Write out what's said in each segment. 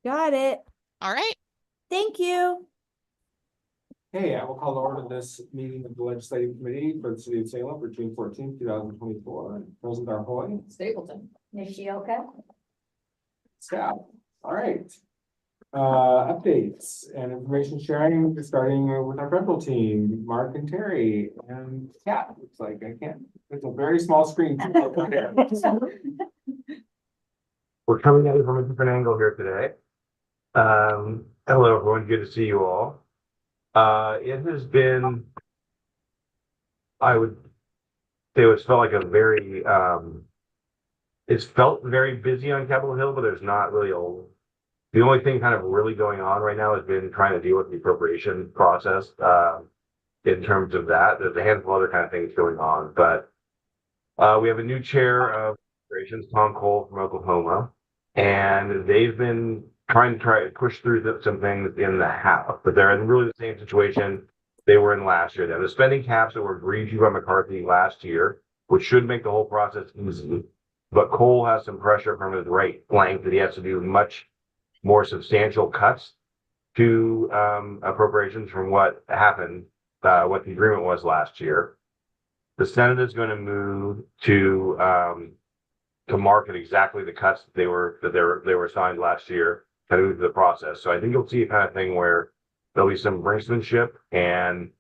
Got it. All right. Thank you. Hey, I will call to order this meeting of the Legislative Committee for the City of Salem for June 14th, 2024. President Darhoy. Stapleton. Nishioka. Staff. All right. Updates and information sharing, starting with our federal team, Mark and Terry and Kat. Looks like I can't, it's a very small screen. We're coming at you from a different angle here today. Hello, everyone. Good to see you all. It has been, I would say, it's felt like a very, it's felt very busy on Capitol Hill, but there's not really the only thing kind of really going on right now has been trying to deal with the appropriation process. In terms of that, there's a handful of other kind of things going on, but we have a new chair of appropriations, Tom Cole from Oklahoma, and they've been trying to push through some things in the House, but they're in really the same situation they were in last year. They have the spending caps that were agreed to by McCarthy last year, which should make the whole process easy. But Cole has some pressure from his right flank that he has to do much more substantial cuts to appropriations from what happened, what the agreement was last year. The Senate is going to move to market exactly the cuts that they were signed last year, kind of move the process. So I think you'll see a kind of thing where there'll be some brinksmanship, and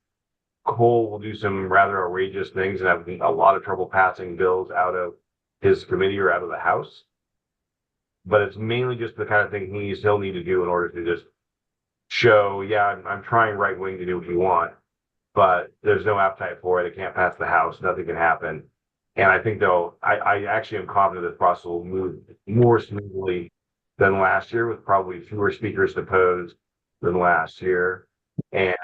Cole will do some rather outrageous things and have a lot of trouble passing bills out of his committee or out of the House. But it's mainly just the kind of thing he'll need to do in order to just show, yeah, I'm trying right wing to do what you want, but there's no appetite for it. It can't pass the House. Nothing can happen. And I think, though, I actually am confident this process will move more smoothly than last year, with probably fewer speakers deposed than last year. And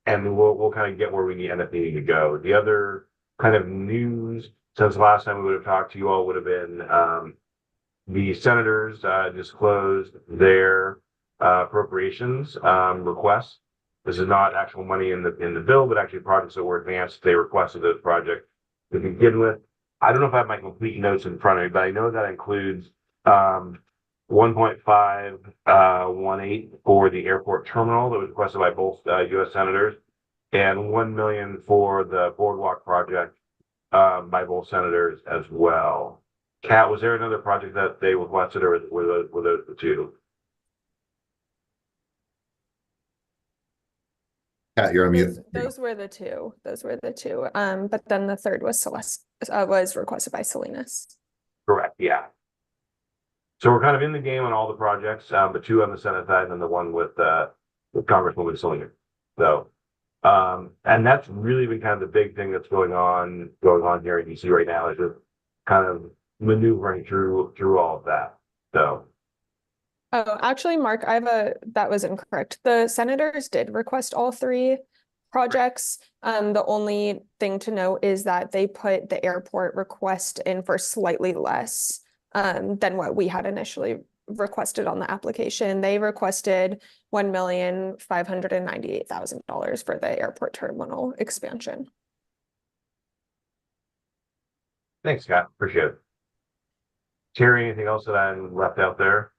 we'll kind of get where we end up needing to go. The other kind of news since the last time we would have talked to you all would have been the senators disclosed their appropriations requests. This is not actual money in the bill, but actually projects that were advanced. They requested those projects to begin with. I don't know if I have my complete notes in front of me, but I know that includes 1.518 for the airport terminal that was requested by both U.S. senators, and $1 million for the boardwalk project by both senators as well. Kat, was there another project that they requested, or were those the two? Kat, you're on mute. Those were the two. But then the third was was requested by Salinas. Correct. Yeah. So we're kind of in the game on all the projects, but two on the Senate side and the one with Congresswoman Salinas. So, and that's really been kind of the big thing that's going on here in DC right now, is just kind of maneuvering through all of that. So. Oh, actually, Mark, that was incorrect. The senators did request all three projects. The only thing to note is that they put the airport request in for slightly less than what we had initially requested on the application. They requested $1,598,000 for the airport terminal expansion. Thanks, Scott. Appreciate it. Terry, anything else that I left out there?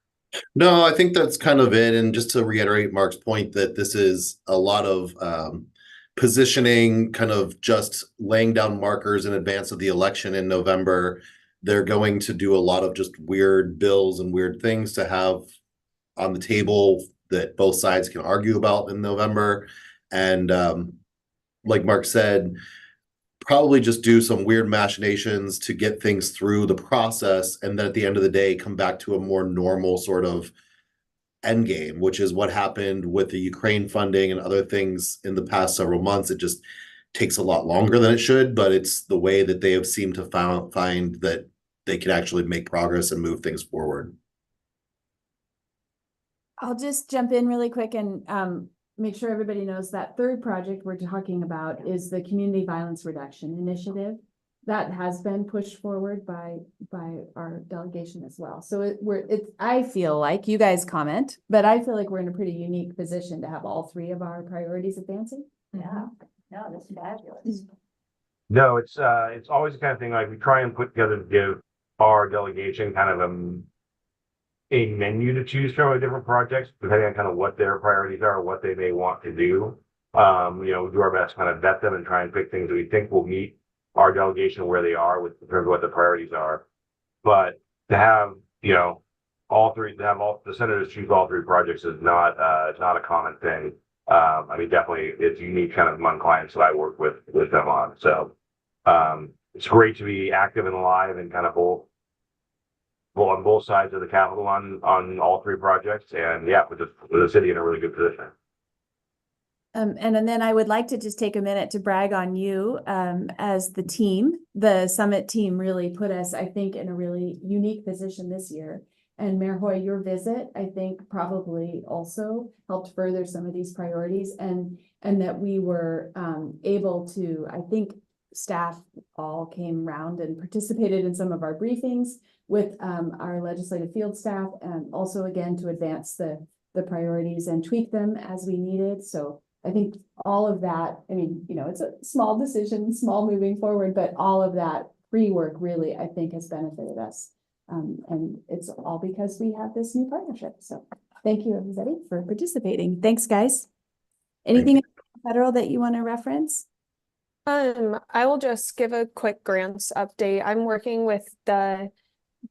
No, I think that's kind of it. And just to reiterate Mark's point that this is a lot of positioning, kind of just laying down markers in advance of the election in November. They're going to do a lot of just weird bills and weird things to have on the table that both sides can argue about in November. And like Mark said, probably just do some weird machinations to get things through the process, and then at the end of the day come back to a more normal sort of end game, which is what happened with the Ukraine funding and other things in the past several months. It just takes a lot longer than it should, but it's the way that they have seemed to find that they can actually make progress and move things forward. I'll just jump in really quick and make sure everybody knows that third project we're talking about is the Community Violence Reduction Initiative. That has been pushed forward by our delegation as well. So I feel like, you guys comment, but I feel like we're in a pretty unique position to have all three of our priorities advancing. Yeah, no, that's fabulous. No, it's always the kind of thing like we try and put together to give our delegation kind of a menu to choose from of different projects, depending on kind of what their priorities are, what they may want to do. You know, do our best to kind of vet them and try and pick things that we think will meet our delegation where they are with in terms of what the priorities are. But to have, you know, to have all the senators choose all three projects is not a common thing. I mean, definitely it's unique kind of among clients that I work with them on. So it's great to be active and alive and kind of on both sides of the Capitol on all three projects. And yeah, with the city in a really good position. And then I would like to just take a minute to brag on you, as the team. The summit team really put us, I think, in a really unique position this year. And Mayor Hoy, your visit, I think, probably also helped further some of these priorities, and that we were able to, I think, staff all came round and participated in some of our briefings with our legislative field staff, and also again to advance the priorities and tweak them as we needed. So I think all of that, I mean, you know, it's a small decision, small moving forward, but all of that pre-work really, I think, has benefited us. And it's all because we have this new partnership. So thank you, everybody, for participating. Thanks, guys. Anything federal that you want to reference? I will just give a quick grants update. I'm working with the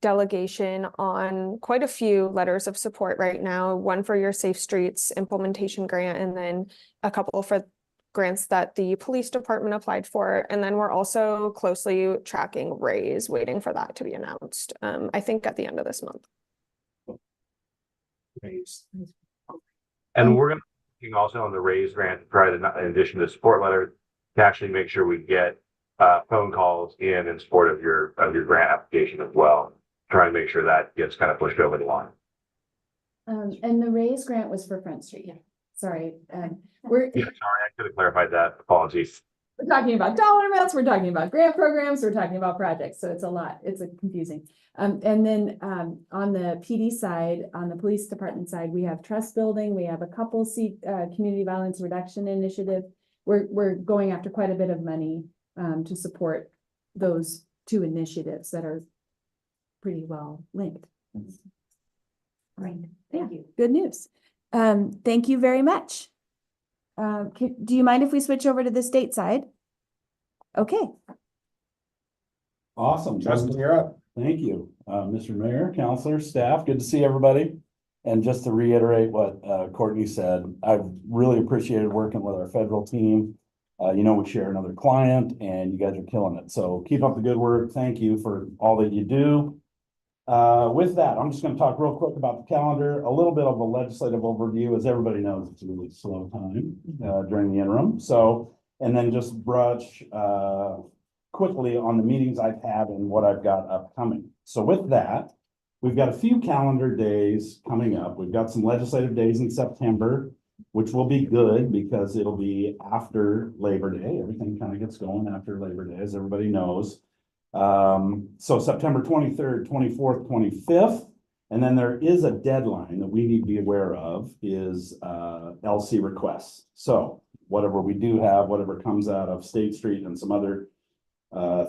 delegation on quite a few letters of support right now, one for your Safe Streets implementation grant, and then a couple for grants that the police department applied for. And then we're also closely tracking RAISE, waiting for that to be announced, I think at the end of this month. And we're going to be also on the RAISE grant to try to, in addition to support letter, to actually make sure we get phone calls in support of your grant application as well. Try and make sure that gets kind of pushed over the line. And the RAISE grant was for Front Street. Yeah. Sorry. We're Yeah, sorry, I could have clarified that. Apologies. We're talking about dollar amounts, we're talking about grant programs, we're talking about projects. So it's a lot. It's confusing. And then on the PD side, on the police department side, we have trust building. We have a couple community violence reduction initiative. We're going after quite a bit of money to support those two initiatives that are pretty well linked. Great, thank you. Good news. Thank you very much. Do you mind if we switch over to the state side? Okay. Awesome. Justin, you're up. Thank you, Mr. Mayor, counselors, staff. Good to see everybody. And just to reiterate what Courtney said, I've really appreciated working with our federal team. You know, we share another client and you guys are killing it. So keep up the good work. Thank you for all that you do. With that, I'm just going to talk real quick about the calendar, a little bit of a legislative overview. As everybody knows, it's a really slow time during the interim. So, and then just brush quickly on the meetings I've had and what I've got upcoming. So with that, we've got a few calendar days coming up. We've got some legislative days in September, which will be good because it'll be after Labor Day. Everything kind of gets going after Labor Day, as everybody knows. So September 23rd, 24th, 25th, and then there is a deadline that we need to be aware of is LC requests. So whatever we do have, whatever comes out of State Street and some other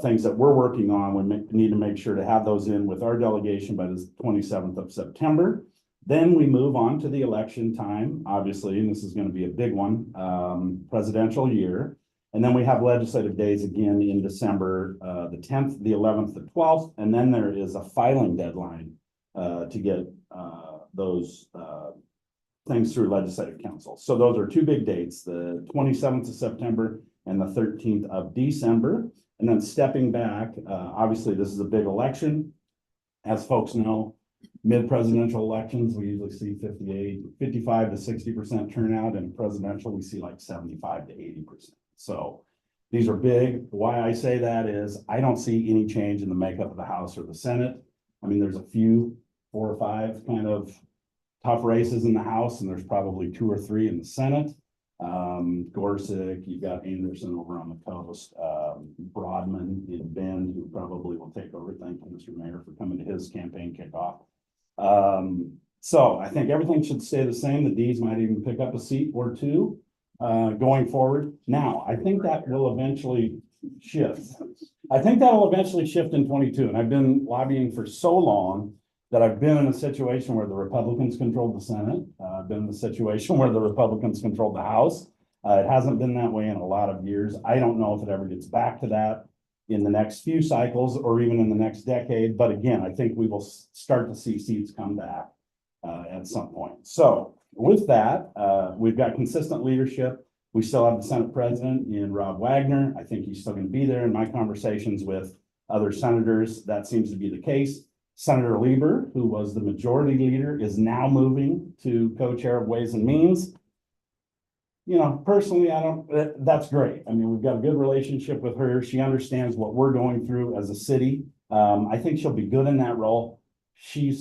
things that we're working on, we need to make sure to have those in with our delegation by the 27th of September. Then we move on to the election time, obviously, and this is going to be a big one, presidential year. And then we have legislative days again in December, the 10th, the 11th, the 12th, and then there is a filing deadline to get those things through legislative council. So those are two big dates, the 27th of September and the 13th of December. And then stepping back, obviously this is a big election. As folks know, mid-presidential elections, we usually see 55 to 60% turnout, and presidential, we see like 75 to 80%. So these are big. Why I say that is I don't see any change in the makeup of the House or the Senate. I mean, there's a few, 4 or 5 kind of tough races in the House, and there's probably 2 or 3 in the Senate. Gorsuch, you've got Anderson over on the coast, Broadman in Bend, who probably will take over. Thank you, Mr. Mayor, for coming to his campaign kickoff. So I think everything should stay the same. The D's might even pick up a seat or 2 going forward. Now, I think that will eventually shift. I think that will eventually shift in 22. And I've been lobbying for so long that I've been in a situation where the Republicans controlled the Senate. I've been in a situation where the Republicans controlled the House. It hasn't been that way in a lot of years. I don't know if it ever gets back to that in the next few cycles or even in the next decade. But again, I think we will start to see seats come back at some point. So with that, we've got consistent leadership. We still have the Senate president in Rob Wagner. I think he's still going to be there. In my conversations with other senators, that seems to be the case. Senator Lieber, who was the majority leader, is now moving to co-chair of Ways and Means. You know, personally, that's great. I mean, we've got a good relationship with her. She understands what we're going through as a city. I think she'll be good in that role. She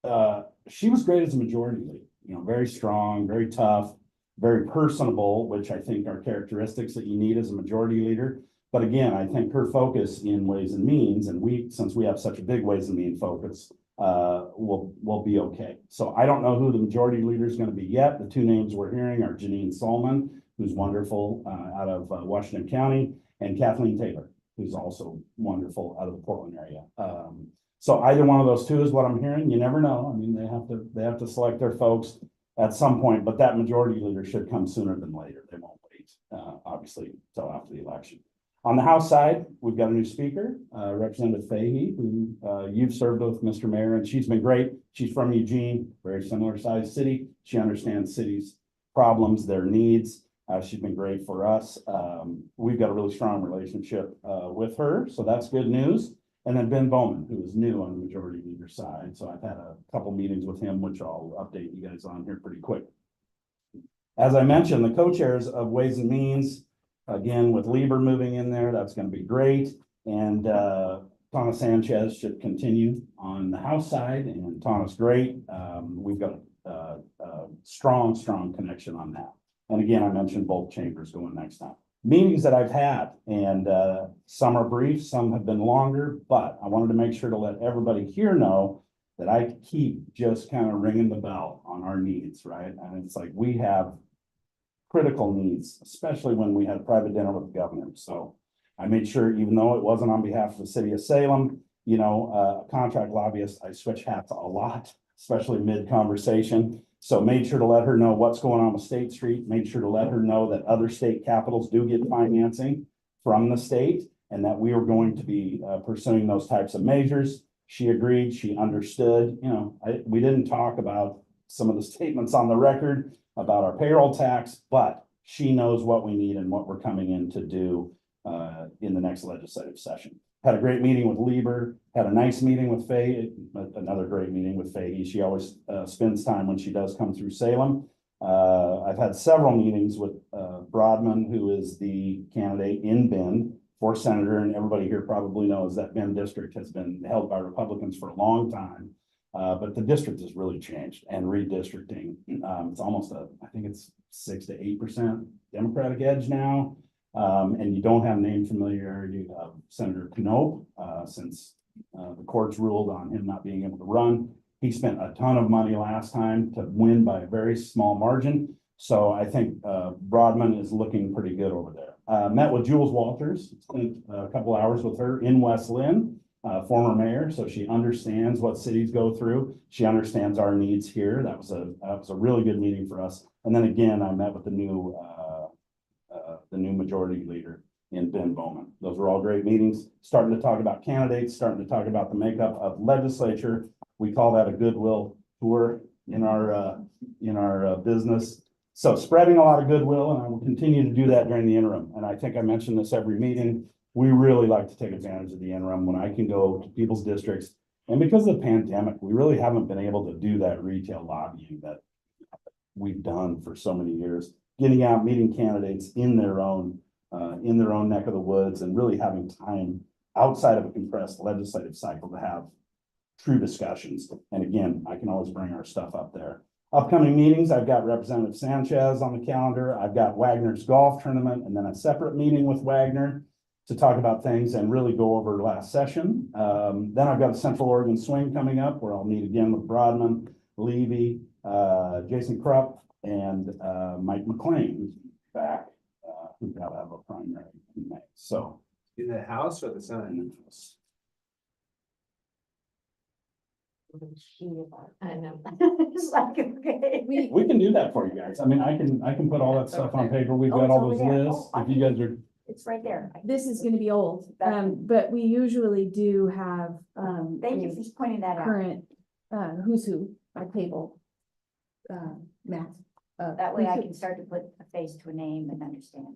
was great as a majority leader, you know, very strong, very tough, very personable, which I think are characteristics that you need as a majority leader. But again, I think her focus in Ways and Means, and since we have such a big Ways and Means focus, will be okay. So I don't know who the majority leader is going to be yet. The two names we're hearing are Janine Solomon, who's wonderful out of Washington County, and Kathleen Taylor, who's also wonderful out of the Portland area. So either one of those two is what I'm hearing. You never know. I mean, they have to select their folks at some point, but that majority leader should come sooner than later. They won't wait, obviously, until after the election. On the House side, we've got a new speaker, Representative Fahey, who you've served with, Mr. Mayor, and she's been great. She's from Eugene, very similar sized city. She understands cities' problems, their needs. She's been great for us. We've got a really strong relationship with her, so that's good news. And then Ben Bowman, who is new on the majority leader side. So I've had a couple meetings with him, which I'll update you guys on here pretty quick. As I mentioned, the co-chairs of Ways and Means, again, with Lieber moving in there, that's going to be great. And Thomas Sanchez should continue on the House side, and Thomas great. We've got a strong connection on that. And again, I mentioned both chambers going next time. Meetings that I've had, and some are brief, some have been longer, but I wanted to make sure to let everybody here know that I keep just kind of ringing the bell on our needs, right? And it's like we have critical needs, especially when we had private dinner with the governor. So I made sure, even though it wasn't on behalf of the city of Salem, you know, a contract lobbyist, I switch hats a lot, especially mid-conversation. So made sure to let her know what's going on with State Street, made sure to let her know that other state capitals do get financing from the state and that we are going to be pursuing those types of measures. She agreed, she understood, you know, we didn't talk about some of the statements on the record about our payroll tax, but she knows what we need and what we're coming in to do in the next legislative session. Had a great meeting with Lieber, had a nice meeting with Fahey, another great meeting with Fahey. She always spends time when she does come through Salem. I've had several meetings with Broadman, who is the candidate in Bend for senator, and everybody here probably knows that Bend district has been held by Republicans for a long time. But the district has really changed, and redistricting, it's almost I think it's 6 to 8% Democratic edge now. And you don't have name familiarity of Senator Knopp, since the courts ruled on him not being able to run. He spent a ton of money last time to win by a very small margin. So I think Broadman is looking pretty good over there. Met with Jules Walters, spent a couple hours with her in West Lynn. Former mayor, so she understands what cities go through. She understands our needs here. That was a really good meeting for us. And then again, I met with the new majority leader in Ben Bowman. Those were all great meetings. Starting to talk about candidates, starting to talk about the makeup of legislature. We call that a goodwill tour in our business. So spreading a lot of goodwill, and I will continue to do that during the interim. And I think I mentioned this every meeting. We really like to take advantage of the interim when I can go to people's districts. And because of the pandemic, we really haven't been able to do that retail lobbying that we've done for so many years, getting out, meeting candidates in their own neck of the woods, and really having time outside of a compressed legislative cycle to have true discussions. And again, I can always bring our stuff up there. Upcoming meetings, I've got Representative Sanchez on the calendar. I've got Wagner's golf tournament, and then a separate meeting with Wagner to talk about things and really go over last session. Then I've got a Central Oregon swing coming up where I'll meet again with Broadman, Levy, Jason Krupp, and Mike McLean, who's back, who's got to have a primary in May. So In the House or the Senate? I know. It's like, okay. We can do that for you guys. I mean, I can put all that stuff on paper. We've Oh, got it's all over those there. lists. Oh, If you guys are, It's right there. This is gonna be old, That's- but we usually do have, Thank you for pointing that out. current, who's who, our table. Math. That way I can start to put a face to a name and understand.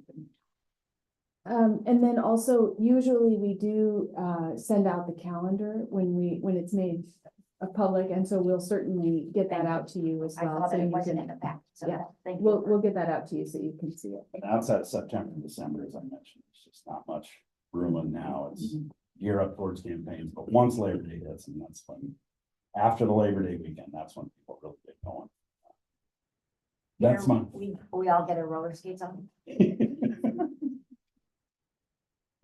And then also, usually we do, send out the calendar when it's made public, and so we'll certainly get that out to you as I well. thought So that it you wasn't in can, the pack, so yeah. thank you. we'll get that out to you so you can see it. outside of September and December, as I mentioned, there's just not much room in now. It's gear up towards campaigns, but once Labor Day hits, and that's when, after the Labor Day weekend, that's when people really get going. That's Here, my. We all get our roller skates on.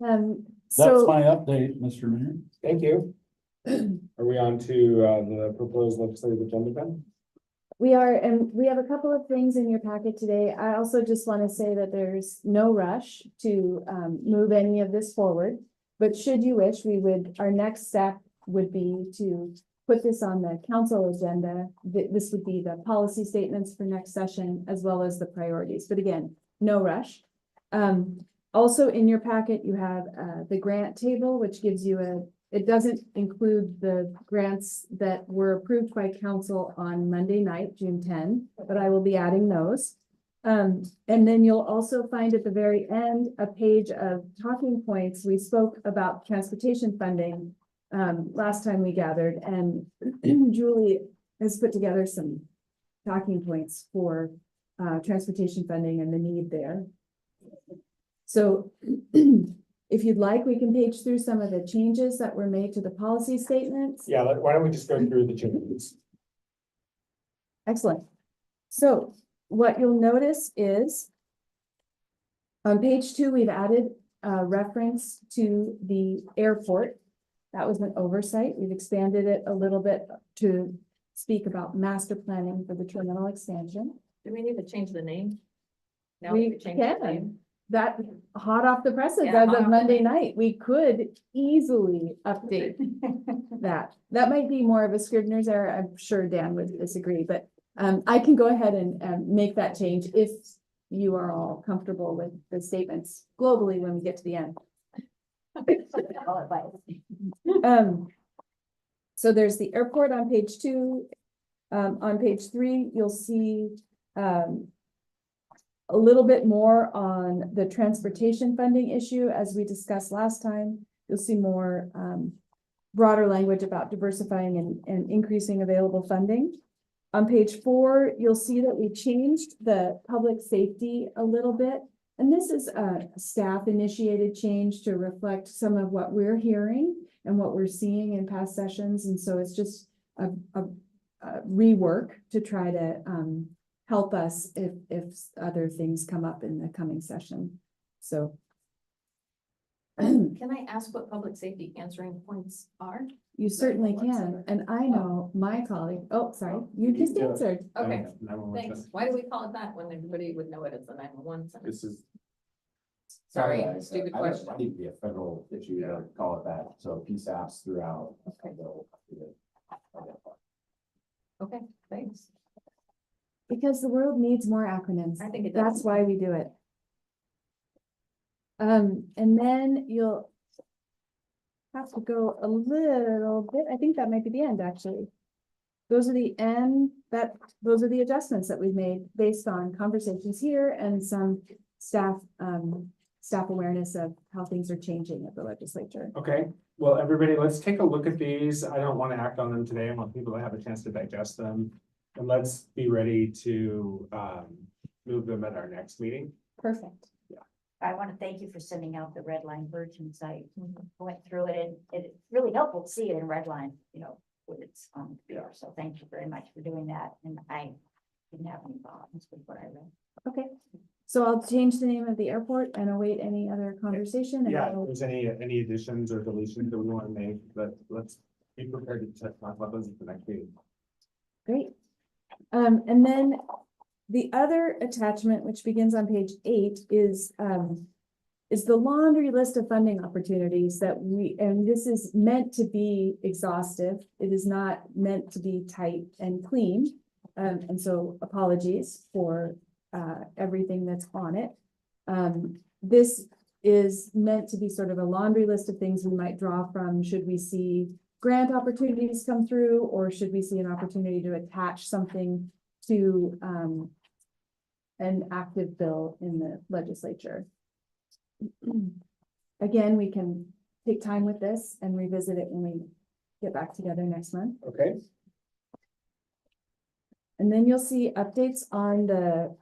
That's So, my update, Mr. Mayor. Thank you. Are we on to, the proposed legislative agenda then? we are, and we have a couple of things in your packet today. I also just want to say that there's no rush to, move any of this forward. But should you wish, our next step would be to put this on the council agenda. This would be the policy statements for next session as well as the priorities. But again, no rush. Also in your packet, you have, the grant table, which gives you it doesn't include the grants that were approved by council on Monday night, June 10, but I will be adding those. And then you'll also find at the very end, a page of talking points. We spoke about transportation funding last time we gathered, and Julie has put together some talking points for transportation funding and the need there. So if you'd like, we can page through some of the changes that were made to the policy statements. Yeah, why don't we just go through the changes? Excellent. So what you'll notice is on page 2, we've added a reference to the airport. That was an oversight. We've expanded it a little bit to speak about master planning for the terminal expansion. Do we need to change the name? Now We we change the can. name. That hot off the presses Yeah, as hot of off the Monday night, we could easily update that. That might be more of a Scrivener's error. I'm sure Dan would disagree, but I can go ahead and make that change if you are all comfortable with the statements globally when we get to the end. So there's the airport on page 2. On page 3, you'll see a little bit more on the transportation funding issue, as we discussed last time. You'll see more broader language about diversifying and increasing available funding. On page 4, you'll see that we changed the public safety a little bit. And this is a staff initiated change to reflect some of what we're hearing and what we're seeing in past sessions. And so it's just a rework to try to help us if other things come up in the coming session. So. Can I ask what public safety answering points are? You certainly can, and I know my colleague, oh, sorry, you just Yeah. answered. Okay, 911 thanks. Why do we call it that when everybody would know it as the 911 center? This is, Sorry, I stupid don't- question. I think it'd be a federal issue to call it that, so PSAPs throughout. Okay. they'll- Okay, thanks. Because the world needs more acronyms. I think it does. That's why we do it. And then you'll have to go a little bit, I think that might be the end, actually. Those are the those are the adjustments that we've made based on conversations here and some staff awareness of how things are changing at the legislature. okay, well, everybody, let's take a look at these. I don't want to act on them today. I want people to have a chance to digest them. And let's be ready to move them at our next meeting. Perfect. I want to thank you for sending out the red line versions. I went through it and it's really helpful to see it in red line, when it's on there. So thank you very much for doing that. And I didn't have any problems with what I read. Okay, so I'll change the name of the airport and await any other conversation. and Yeah, if I'll- there's any additions or deletions that we want to make, but let's be prepared to talk about those at the next meeting. Great. And then the other attachment, which begins on page 8, is is the laundry list of funding opportunities that and this is meant to be exhaustive. It is not meant to be tight and clean. And so apologies for everything that's on it. This is meant to be sort of a laundry list of things we might draw from should we see grant opportunities come through, or should we see an opportunity to attach something to an active bill in the legislature. Again, we can take time with this and revisit it when we get back together next month. Okay, And then you'll see updates on the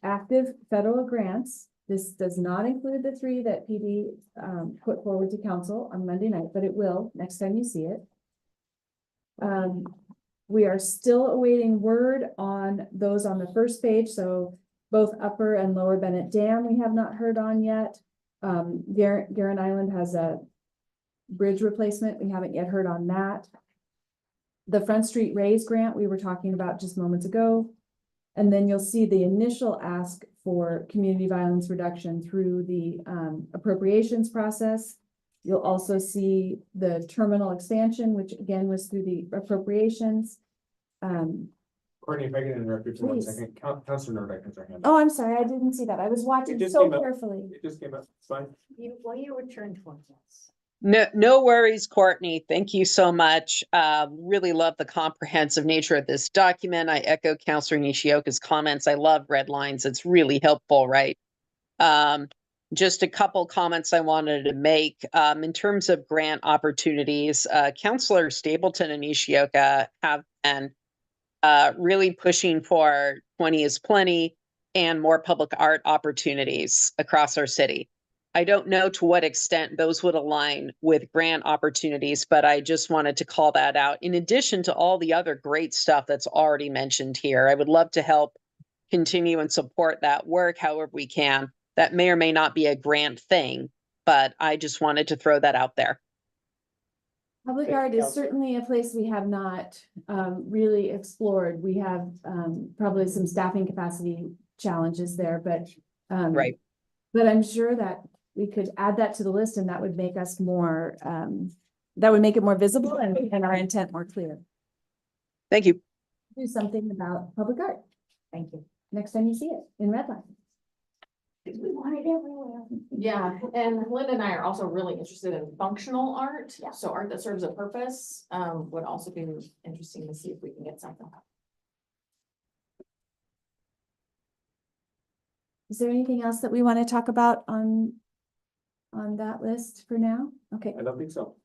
active federal grants. This does not include the 3 that PD put forward to council on Monday night, but it will next time you see it. We are still awaiting word on those on the first page, so both Upper and Lower Bennett Dam we have not heard on yet. Guerin Island has a bridge replacement, we haven't yet heard on that. The Front Street Raise grant we were talking about just moments ago. And then you'll see the initial ask for community violence reduction through the appropriations process. You'll also see the terminal expansion, which again was through the appropriations. Courtney, if I can interrupt you for 1 Please. second, Councilor Norbeck has her hand up. Oh, I'm sorry, I didn't see that. I was watching It just so came up. carefully. It just came up, it's fine. You return towards us. No worries, Courtney. Thank you so much. Really love the comprehensive nature of this document. I echo Councilor Nishioka's comments. I love red lines. It's really helpful, right? Just a couple comments I wanted to make. In terms of grant opportunities, Councilor Stapleton and Nishioka have been really pushing for 20 is plenty and more public art opportunities across our city. I don't know to what extent those would align with grant opportunities, but I just wanted to call that out. In addition to all the other great stuff that's already mentioned here, I would love to help continue and support that work however we can. That may or may not be a grant thing, but I just wanted to throw that out there. Public Thank you, art is Counselor. certainly a place we have not really explored. We have probably some staffing capacity challenges there, but Right. But I'm sure that we could add that to the list and that would make us more, that would make it more visible and our intent more clear. Thank you. Do something about public art Thank you. next time you see it in Redline. We want it everywhere. Yeah, and Linda and I are also really interested in functional art. Yeah. So art that serves a purpose, would also be interesting to see if we can get something. Is there anything else that we want to talk about on that list for now? Okay. I don't think so.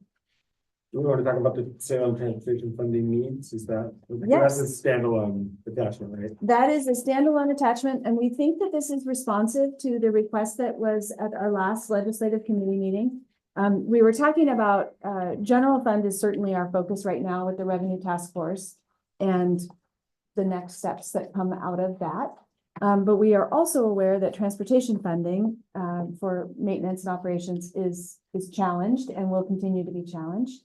Do we want to talk about the Salem transportation funding needs? Is that? Yes. That's a standalone attachment, right? That is a standalone attachment, and we think that this is responsive to the request that was at our last legislative committee meeting. We were talking about, general fund is certainly our focus right now with the revenue task force and the next steps that come out of that. But we are also aware that transportation funding, for maintenance and operations is challenged and will continue to be challenged.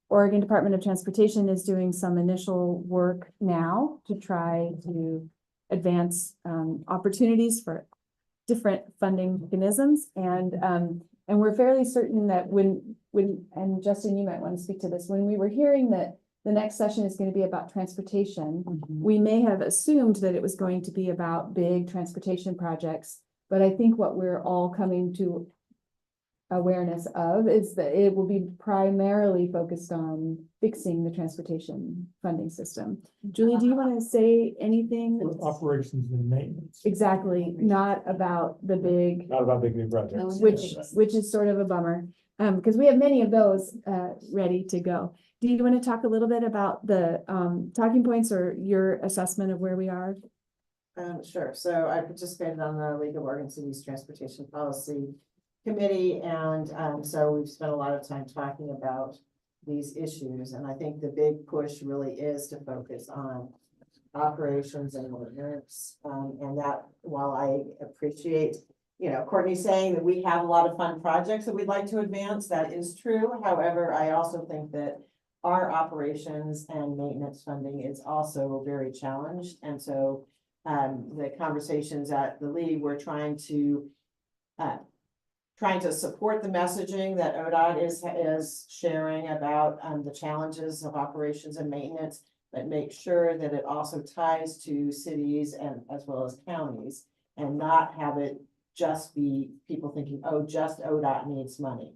Oregon Department of Transportation is doing some initial work now to try to advance opportunities for different funding mechanisms. And we're fairly certain that when, and Justin, you might want to speak to this, when we were hearing that the next session is going to be about transportation, we may have assumed that it was going to be about big transportation projects. But I think what we're all coming to awareness of is that it will be primarily focused on fixing the transportation funding system. Julie, do you want to say anything? Operations and maintenance. Exactly, not about the big, Not about big new projects. which is sort of a bummer, because we have many of those ready to go. Do you want to talk a little bit about the talking points or your assessment of where we are? Sure. So I participated on the League of Oregon Cities Transportation Policy Committee, and so we've spent a lot of time talking about these issues. And I think the big push really is to focus on operations and maintenance. And that, while I appreciate, Courtney saying that we have a lot of fun projects that we'd like to advance, that is true. However, I also think that our operations and maintenance funding is also very challenged. And so the conversations at the League, we're trying to trying to support the messaging that ODOT is sharing about, the challenges of operations and maintenance, but make sure that it also ties to cities and as well as counties, and not have it just be people thinking, oh, just ODOT needs money.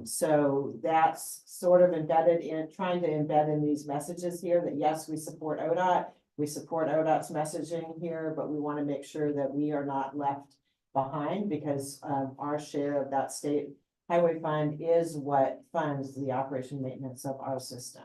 So that's sort of embedded in, trying to embed in these messages here that yes, we support ODOT. We support ODOT's messaging here, but we want to make sure that we are not left behind because our share of that state highway fund is what funds the operation maintenance of our system.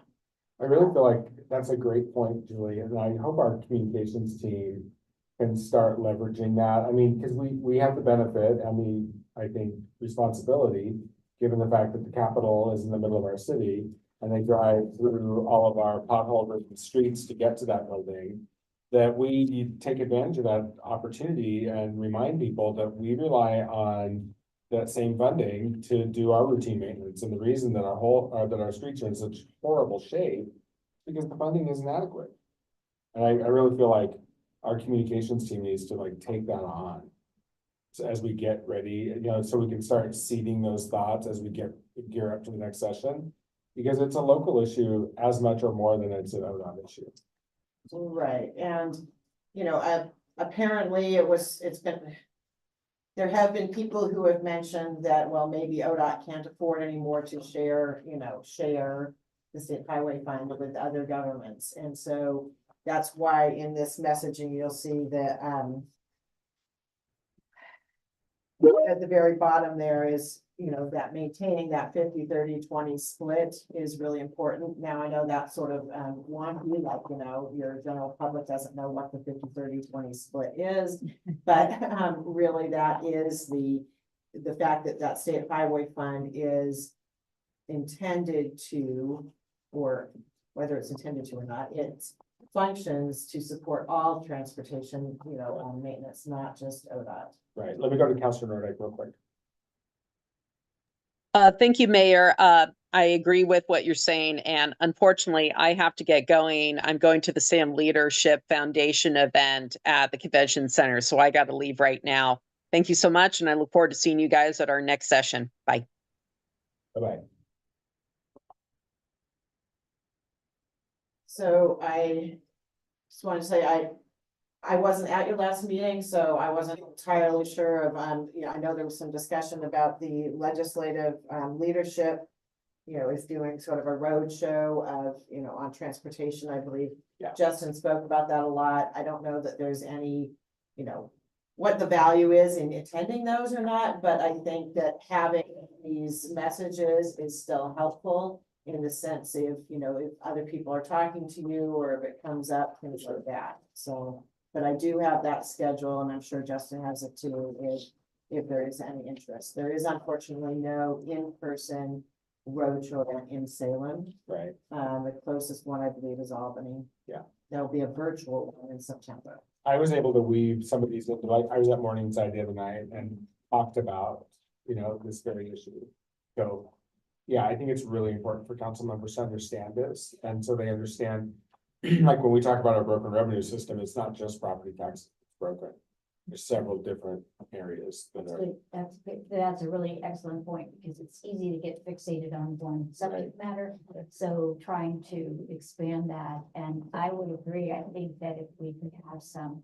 I really feel like that's a great point, Julie, and I hope our communications team can start leveraging that. I mean, because we have the benefit and I think, responsibility, given the fact that the Capitol is in the middle of our city and they drive through all of our pothole-ridden streets to get to that building, that we take advantage of that opportunity and remind people that we rely on that same funding to do our routine maintenance. And the reason that that our streets are in such horrible shape is because the funding isn't adequate. And I really feel like our communications team needs to like take that on. So as we get ready, so we can start seeding those thoughts as we gear up to the next session. Because it's a local issue as much or more than it's an ODOT issue. Right, and, apparently there have been people who have mentioned that, well, maybe ODOT can't afford anymore to share the state highway fund with other governments, and so that's why in this messaging, you'll see that, at the very bottom there is, that maintaining that 50-30-20 split is really important. Now, I know that sort of wonky, like, your general public doesn't know what the 50-30-20 split is, but really that is the fact that state highway fund is intended to, or whether it's intended to or not, it functions to support all transportation, maintenance, not just ODOT. Right, let me go to Councilor Nordick real quick. Thank you, Mayor. I agree with what you're saying, and unfortunately, I have to get going. I'm going to the Sam Leadership Foundation event at the Convention Center, so I got to leave right now. Thank you so much, and I look forward to seeing you guys at our next session. Bye. Bye-bye. So I just want to say, I wasn't at your last meeting, so I wasn't entirely sure of, I know there was some discussion about the legislative, leadership, is doing sort of a road show of, on transportation, I believe. Yeah. Justin spoke about that a lot. I don't know that there's any, what the value is in attending those or not, but I think that having these messages is still helpful in the sense of, if other people are talking to you or if it comes up, things like that. So, but I do have that schedule, and I'm sure Justin has it too, if there is any interest. There is unfortunately no in-person roadshow event in Salem. Right. The closest one, I believe, is Albany. Yeah. There'll be a virtual one in September. I was able to weave some of these into, like, I was at Morningside the other night and talked about, this very issue. So, yeah, I think it's really important for council members to understand this, and so they understand, like, when we talk about our broken revenue system, it's not just property tax, it's broken. There's several different areas that are. That's a really excellent point, because it's easy to get fixated on one subject matter. So trying to expand that, and I would agree, I think that if we could have some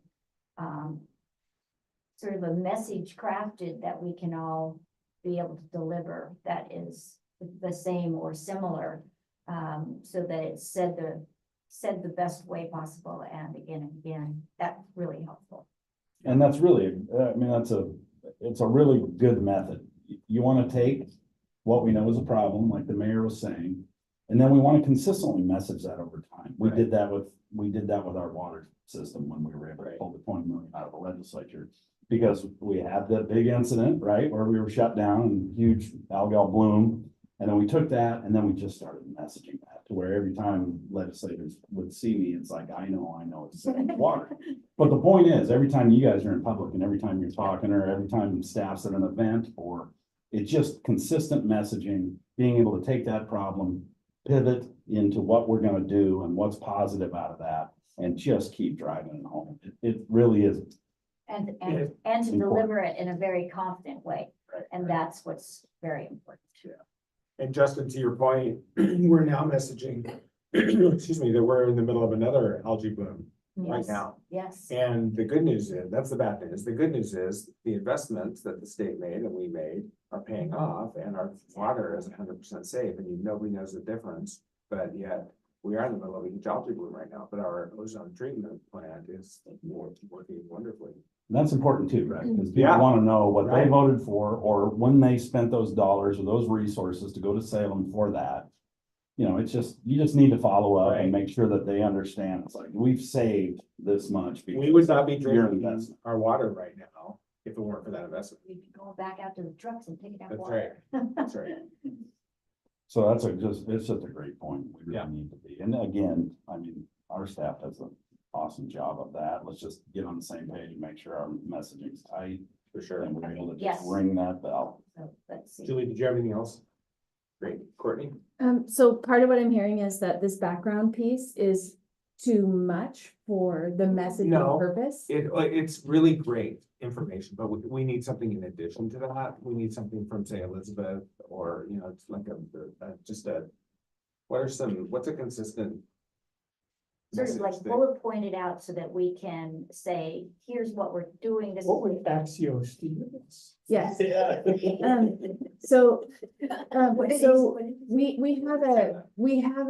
sort of a message crafted that we can all be able to deliver that is the same or similar, so that it's said the best way possible and again, that's really helpful. And that's really, it's a really good method. You want to take what we know is a problem, like the mayor was saying, and then we want to consistently message that over time. We did that with our water system when we were able to pull the 20 million out of the legislature, because we had that big incident, right, where we were shut down and huge algal bloom. And then we took that and then we just started messaging that to where every time legislators would see me, it's like, I know it's water. But the point is, every time you guys are in public and every time you're talking or every time staff's at an event, or it's just consistent messaging, being able to take that problem, pivot into what we're going to do and what's positive out of that, and just keep driving it home. It really is. And Yeah. to Important. deliver it in a very confident way, and that's what's very important. And Justin, to your point, we're now messaging, excuse me, that we're in the middle of another algae bloom right Yes, now. yes. And the good news is, that's the bad news. The good news is the investments that the state made and we made are paying off and our water is 100% safe and nobody knows the difference. But yet we are in the middle of a huge algae bloom right now, but our ozone treatment plant is working wonderfully. And that's important too, right? Because people Yeah. want to know what they Right. voted for, or when they spent those dollars or those resources to go to Salem for that. You know, it's just, you just need to follow up and Right. make sure that they understand. It's like, we've saved this much. We would not be because your drinking investment. our water right now if it weren't for that investment. We'd be going back out to the trucks and picking up That's water. That's right. So that's it's just a great point. We Yeah. really need to be. And again, I mean, our staff does an awesome job of that. Let's just get on the same page and make sure our messaging's tight. For sure. And we're able to Yes. just ring that bell. So let's see. Julie, did you have anything else? Great. Courtney? So part of what I'm hearing is that this background piece is too much for the messaging No. purpose. It's really great information, but we need something in addition to that. We need something from, say, Elizabeth, or, you know, it's like what's a consistent Sort of like message that- bullet pointed out so that we can say, here's what we're doing. This What is. would Axios Stevens? Yes. Yeah. So, What is- so what is- we have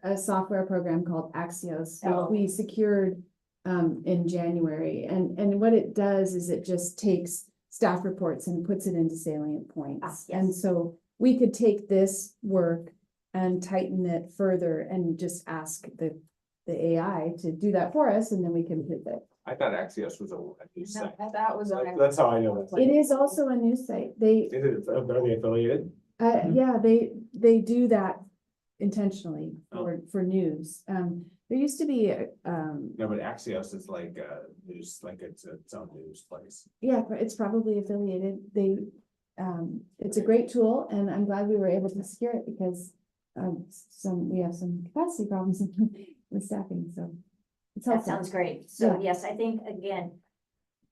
a software program called Axios, Oh. which we secured in January. And what it does is it just takes staff reports and puts it into salient points. yes. And so we could take this work and tighten it further and just ask the AI to do that for us, and then we can hit it. I thought Axios was a new site. That was. That's how I know that. It is also a news site. They, Are they affiliated? yeah, they do that intentionally Oh. for news. There used to be, No, but Axios is like news, like it's its own news place. yeah, it's probably affiliated. It's a great tool, and I'm glad we were able to secure it because we have some capacity problems with staffing, so. It's That helpful. sounds great. So Yeah. yes, I think again,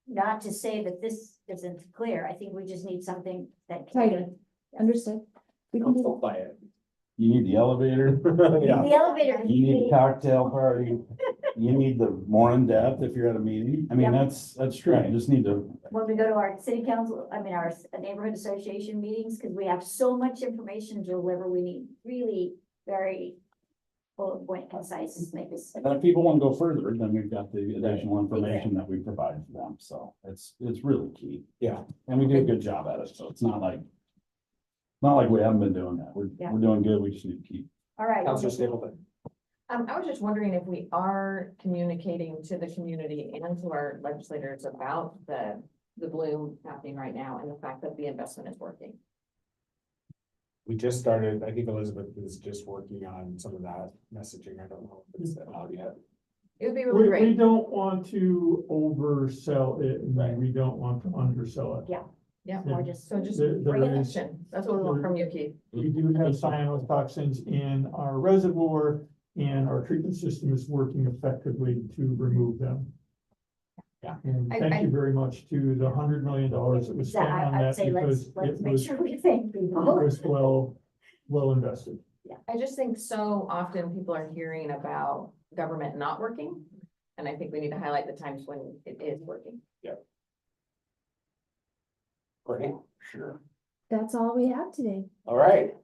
not to say that this isn't clear. I think we just need something that. Tighter. Understood. We can do Don't buy it. You need the elevator, Yeah. The elevator. you need a cocktail party, you need the more in depth if you're at a meeting. I mean, Yep. that's true. You just need to, When we go to our city council, our neighborhood association meetings, because we have so much information to deliver, we need really very bullet point concise things. and then if people want to go further, then we've got the additional information that we provide for them. So it's really key. Yeah. And we do a good job at it. So it's not like we haven't been doing that. Yeah. We're doing good. We just need to keep. All right. Counselor Stapleton. I was just wondering if we are communicating to the community and to our legislators about the bloom happening right now and the fact that the investment is working. We just started, I think Elizabeth is just working on some of that messaging. I don't know if it's out yet. It would be really We great. don't want to oversell it, and Right. we don't want to undersell it. Yeah, Or just. so just There bring is- attention. That's what we want from you, Keith. We do have cyanotoxins in our reservoir, and our treatment system is working effectively to remove them. Yeah. And I- thank you very much to the $100 million that was spent on I'd that, say because let's it make was, sure we thank it people. was well invested. I just think so often people are hearing about government not working. And I think we need to highlight the times when it is working. Courtney? Sure. That's all we have today. All right.